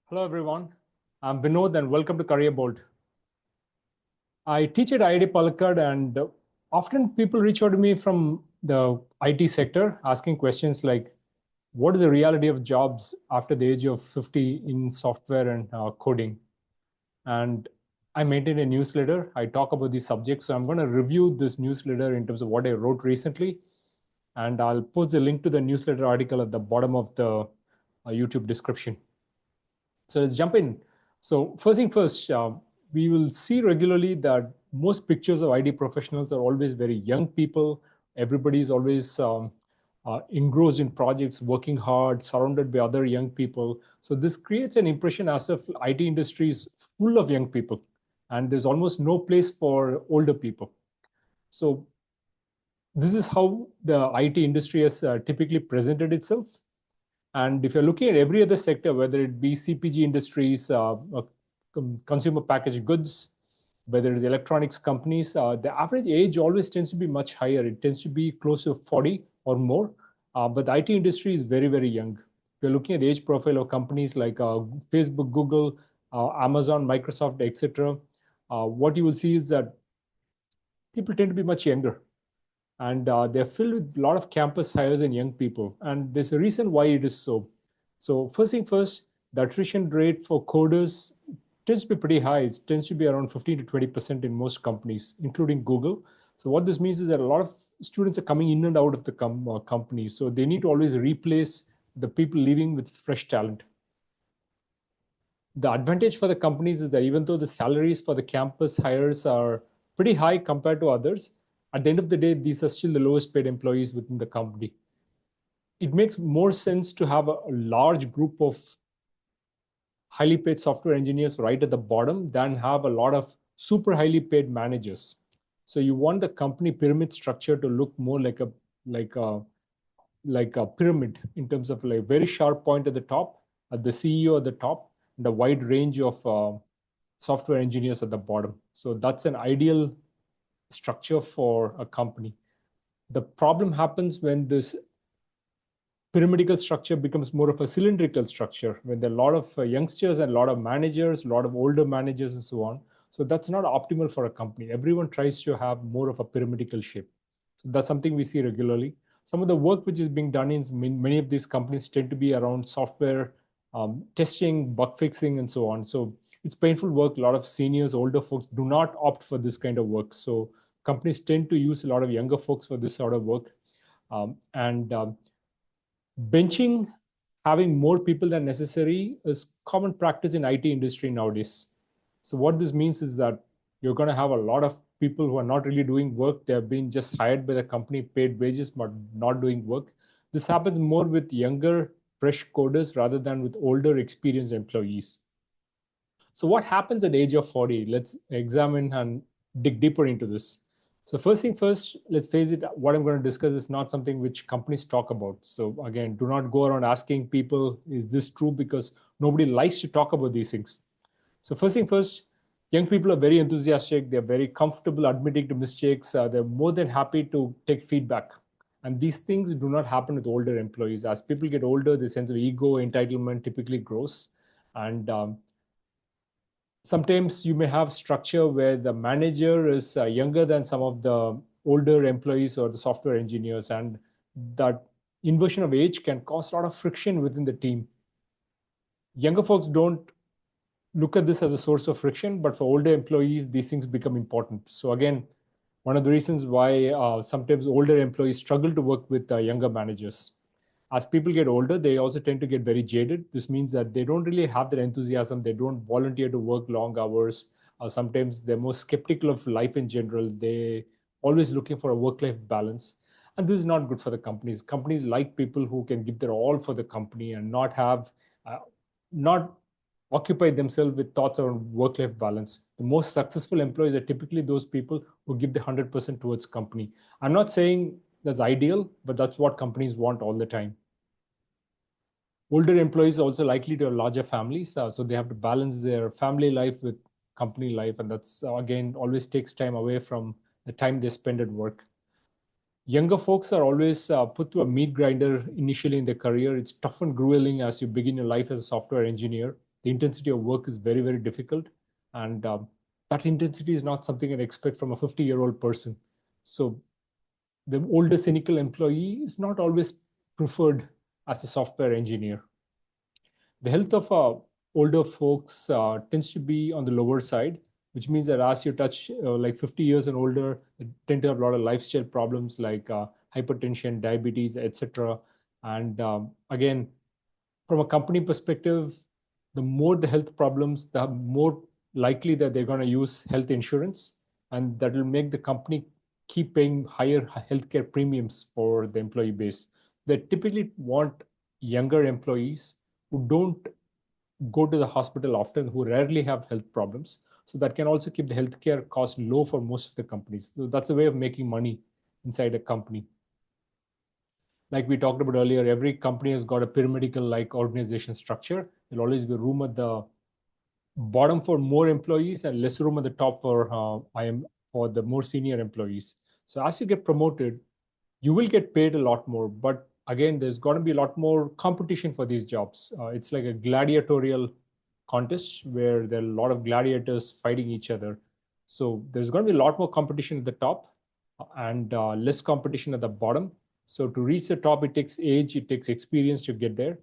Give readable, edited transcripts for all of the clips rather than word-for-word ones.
Hello, everyone. I'm Vinod, and welcome to Career Bold. I teach at IIT Palakkad, and often people reach out to me from the IT sector asking questions like, what is the reality of jobs after the age of 50 in software and coding? And I maintain a newsletter. I talk about these subjects. So I'm going to review this newsletter in terms of what I wrote recently. And I'll post the link to the newsletter article at the bottom of the YouTube description. So let's jump in. So first thing first, we will see regularly that most pictures of ID professionals are always very young people. Everybody is always engrossed in projects, working hard, surrounded by other young people. So this creates an impression as if IT industry is full of young people, and there's almost no place for older people. So this is how the IT industry has typically presented itself. And if you're looking at every other sector, whether it be CPG industries, consumer packaged goods, whether it's electronics companies, the average age always tends to be much higher. It tends to be close to 40 or more. But the IT industry is very, very young. If you're looking at the age profile of companies like Facebook, Google, Amazon, Microsoft, etc., what you will see is that people tend to be much younger, and they're filled with a lot of campus hires and young people. And there's a reason why it is so. So first thing first, the attrition rate for coders tends to be pretty high. It tends to be around 15 to 20% in most companies, including Google. So what this means is that a lot of students are coming in and out of the company. So they need to always replace the people leaving with fresh talent. The advantage for the companies is that even though the salaries for the campus hires are pretty high compared to others, at the end of the day, these are still the lowest paid employees within the company. It makes more sense to have a large group of highly paid software engineers right at the bottom than have a lot of super highly paid managers. So you want the company pyramid structure to look more like a like a pyramid in terms of like very sharp point at the top, at the CEO at the top, and a wide range of software engineers at the bottom. So that's an ideal structure for a company. The problem happens when this pyramidal structure becomes more of a cylindrical structure, when there are a lot of youngsters and a lot of managers, a lot of older managers, and so on. So that's not optimal for a company. Everyone tries to have more of a pyramidal shape. So that's something we see regularly. Some of the work which is being done in many of these companies tend to be around software testing, bug fixing, and so on. So it's painful work. A lot of seniors, older folks do not opt for this kind of work. So companies tend to use a lot of younger folks for this sort of work. And benching, having more people than necessary, is common practice in IT industry nowadays. So what this means is that you're going to have a lot of people who are not really doing work. They're being just hired by the company, paid wages, but not doing work. This happens more with younger, fresh coders rather than with older, experienced employees. So what happens at the age of 40? Let's examine and dig deeper into this. So first thing first, let's face it, what I'm going to discuss is not something which companies talk about. So again, do not go around asking people, is this true? Because nobody likes to talk about these things. So first thing first, young people are very enthusiastic. They're very comfortable admitting to mistakes. They're more than happy to take feedback. And these things do not happen with older employees. As people get older, the sense of ego, entitlement typically grows. And sometimes you may have structure where the manager is younger than some of the older employees or the software engineers, and that inversion of age can cause a lot of friction within the team. Younger folks don't look at this as a source of friction, but for older employees, these things become important. So again, one of the reasons why sometimes older employees struggle to work with younger managers. As people get older, they also tend to get very jaded. This means that they don't really have that enthusiasm. They don't volunteer to work long hours. Sometimes they're more skeptical of life in general. They always looking for a work-life balance. And this is not good for the companies. Companies like people who can give their all for the company and not have, not occupy themselves with thoughts around work-life balance. The most successful employees are typically those people who give the 100% towards company. I'm not saying that's ideal, but that's what companies want all the time. Older employees are also likely to have larger families, so they have to balance their family life with company life, and that's again always takes time away from the time they spend at work. Younger folks are always put to a meat grinder initially in their career. It's tough and grueling as you begin your life as a software engineer. the intensity of work is very, very difficult. And that intensity is not something I'd expect from a 50-year-old person. So the older cynical employee is not always preferred as a software engineer. The health of older folks tends to be on the lower side, which means that as you touch like 50 years and older, they tend to have a lot of lifestyle problems like hypertension, diabetes, etc. And again, from a company perspective, the more the health problems, the more likely that they're going to use health insurance, and that will make the company keep paying higher healthcare premiums for the employee base. They typically want younger employees who don't go to the hospital often, who rarely have health problems. So that can also keep the healthcare cost low for most of the companies. So that's a way of making money inside a company. Like we talked about earlier, every company has got a pyramidal like organization structure. There'll always be room at the bottom for more employees and less room at the top for the more senior employees. So as you get promoted, you will get paid a lot more, but again, there's going to be a lot more competition for these jobs. It's like a gladiatorial contest where there are a lot of gladiators fighting each other. So there's going to be a lot more competition at the top and less competition at the bottom. So to reach the top, it takes age, it takes experience to get there.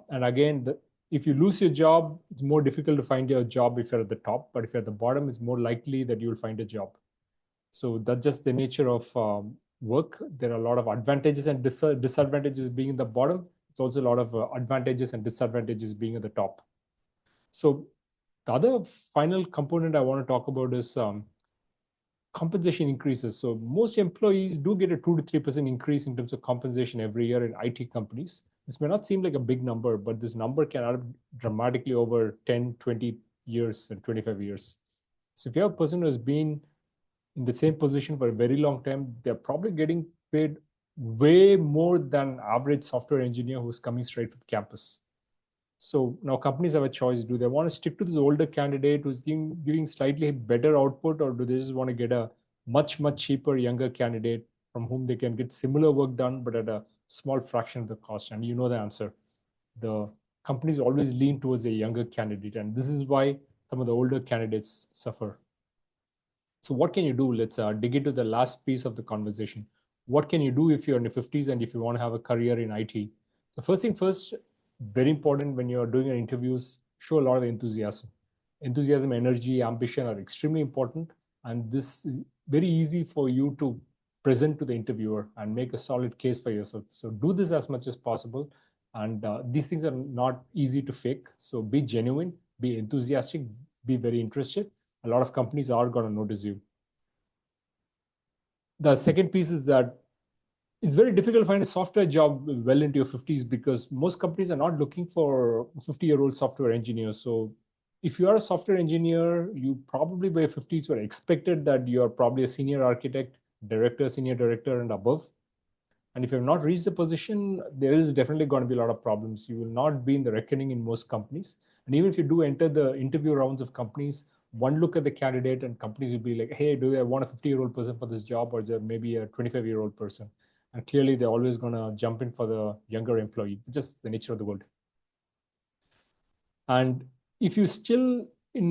And again, if you lose your job, it's more difficult to find your job if you're at the top. But if you're at the bottom, it's more likely that you'll find a job. So that's just the nature of work. There are a lot of advantages and disadvantages being in the bottom. It's also a lot of advantages and disadvantages being at the top. So the other final component I want to talk about is compensation increases. So most employees do get a 2 to 3% increase in terms of compensation every year in IT companies. This may not seem like a big number, but this number can add up dramatically over 10, 20 years and 25 years. So if you have a person who has been in the same position for a very long time, they're probably getting paid way more than average software engineer who's coming straight from campus. So now companies have a choice. Do they want to stick to this older candidate who's giving slightly better output, or do they just want to get a much, much cheaper younger candidate from whom they can get similar work done, but at a small fraction of the cost? And you know the answer. The companies always lean towards a younger candidate, and this is why some of the older candidates suffer. So what can you do? Let's dig into the last piece of the conversation. What can you do if you're in your 50s and if you want to have a career in IT? So first thing first, very important when you're doing your interviews, show a lot of enthusiasm. Enthusiasm, energy, ambition are extremely important. And this is very easy for you to present to the interviewer and make a solid case for yourself. So do this as much as possible. And these things are not easy to fake. So be genuine, be enthusiastic, be very interested. A lot of companies are going to notice you. The second piece is that it's very difficult to find a software job well into your 50s because most companies are not looking for 50-year-old software engineers. So if you are a software engineer, you probably by your 50s were expected that you are probably a senior architect, director, senior director, and above. And if you have not reached the position, there is definitely going to be a lot of problems. You will not be in the reckoning in most companies. And even if you do enter the interview rounds of companies, one look at the candidate and companies will be like, hey, do I want a 50-year-old person for this job, or maybe a 25-year-old person? And clearly, they're always going to jump in for the younger employee. It's just the nature of the world. And if you still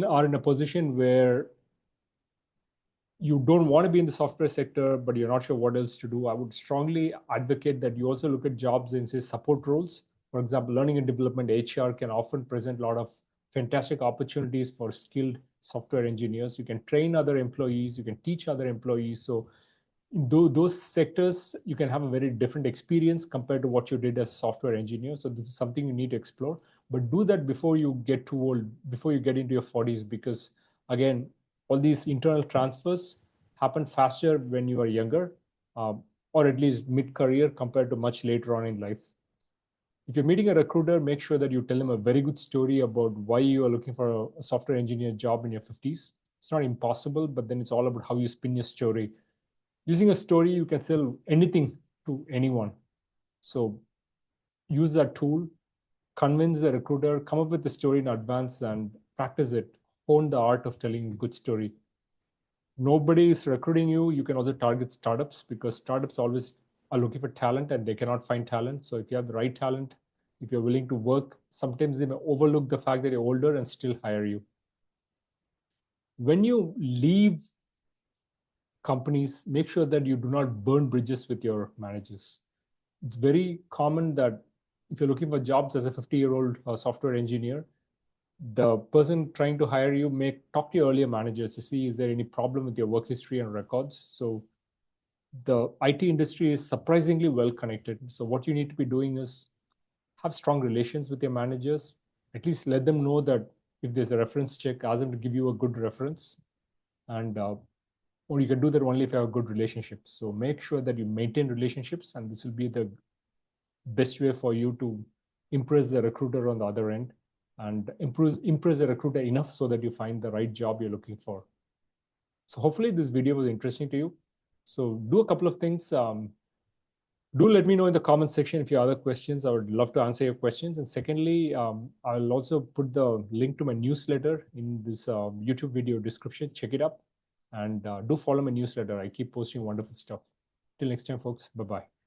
are in a position where you don't want to be in the software sector, but you're not sure what else to do, I would strongly advocate that you also look at jobs in, say, support roles. For example, learning and development, HR can often present a lot of fantastic opportunities for skilled software engineers. You can train other employees, you can teach other employees. So in those sectors, you can have a very different experience compared to what you did as a software engineer. So this is something you need to explore, but do that before you get too old, before you get into your 40s, because again, all these internal transfers happen faster when you are younger, or at least mid-career compared to much later on in life. If you're meeting a recruiter, make sure that you tell them a very good story about why you are looking for a software engineer job in your 50s. It's not impossible, but then it's all about how you spin your story. Using a story, you can sell anything to anyone. So use that tool, convince the recruiter, come up with the story in advance and practice it. Hone the art of telling a good story. Nobody is recruiting you. You can also target startups because startups always are looking for talent and they cannot find talent. So if you have the right talent, If you're willing to work, sometimes they may overlook the fact that you're older and still hire you. When you leave companies, make sure that you do not burn bridges with your managers. It's very common that if you're looking for jobs as a 50-year-old software engineer, the person trying to hire you may talk to your earlier managers to see, is there any problem with your work history and records? So the IT industry is surprisingly well connected. So what you need to be doing is have strong relations with your managers. At least let them know that if there's a reference check, ask them to give you a good reference. And or you can do that only if you have a good relationship. So make sure that you maintain relationships, and this will be the best way for you to impress the recruiter on the other end, and impress the recruiter enough so that you find the right job you're looking for. So hopefully this video was interesting to you. So do a couple of things. Do let me know in the comment section if you have other questions. I would love to answer your questions. And secondly, I'll also put the link to my newsletter in this YouTube video description. Check it up, and do follow my newsletter. I keep posting wonderful stuff. Till next time, folks. Bye-bye.